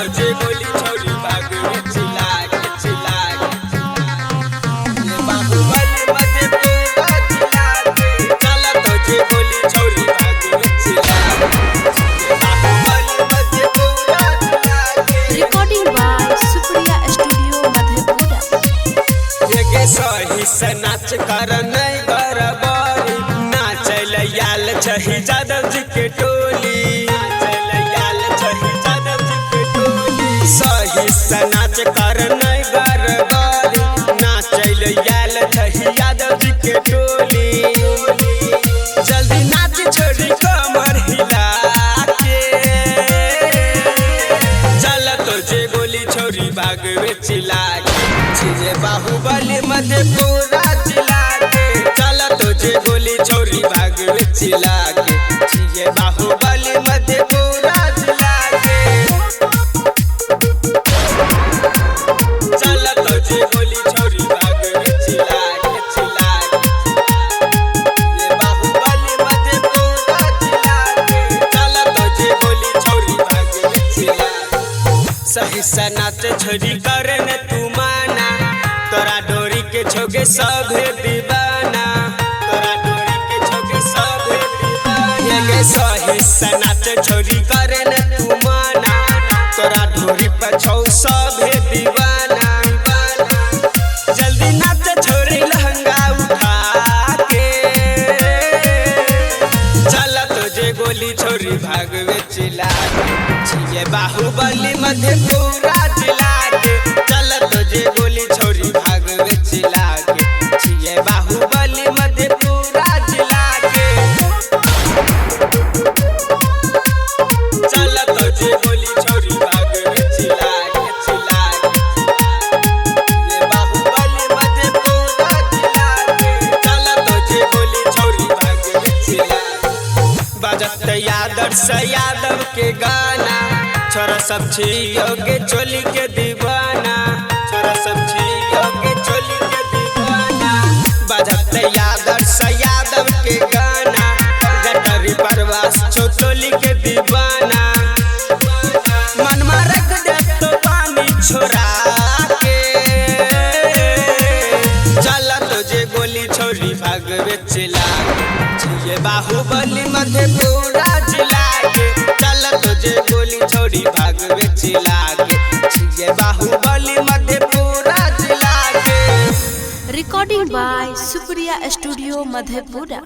तुझे गोली छोरी भाग में चिल्ला के ये बाहुबली मजे पूरा चिल्ला के चला तुझे गोली छोरी भाग में चिल्ला ये बाहुबली मजे पूरा चिल्ला के। Recording by Supriya studio Madhepura. ये सही से नाच कर नहीं बराबरी नाचल याल छही यादव जी के टोली सही से नाच कर नहीं बराबरी नाचल याल छही यादव जी के टोली जल्दी नाच छोड़ी कमर हिला के चल तुझे गोली छोरी भाग में चिल्ला के ये बाहुबली मधेपुरा चिल्ला के चला तुझे गोली छोरी भाग में चिल्ला के ये बाहुबली मधेपुरा चिल्ला के चला तुझे गोली छोरी भाग में चिल्ला के ये बाहुबली मधेपुरा चिल्ला के चला तुझे गोली छोरी भाग में चिल्ला सही से नाच छोरी करे न तू माना तोरा डोरी के छोगे सभे दीवाना तोरा डोरी के छोगे सभे दीवाना ये सही से नाच छोरी करे न तू माना तोरा डोरी पे छौ सभे दीवाना जल्दी नाच छोरी लहंगा उठा के चला तुझे गोली छोरी भाग में चिल्ला ये बाहुबली मधेपुरा चिल्ला के चला तुझे गोली छोरी भाग में चिल्ला के ये बाहुबली मधेपुरा चिल्ला के चला तुझे गोली छोरी भाग में चिल्ला के ये बाहुबली मधेपुरा चिल्ला के चला तुझे गोली छोरी भाग में चिल्ला बजत यादव के गाना छोरा सब छियो के चोली के दीवाना छोरा सब छियो के चोली के दीवाना बजत यादव के गाना जटरी परवास चोली के दीवाना मन में रख दे तो पानी छोरा के चला तुझे गोली छोरी भाग में चिल्ला ये बाहुबली मधेपुरा चिल्ला के चला तुझे गोली छोरी भाग में चिल्ला के ये बाहुबली मधेपुरा चिल्ला के। Recording by Supriya studio Madhepura.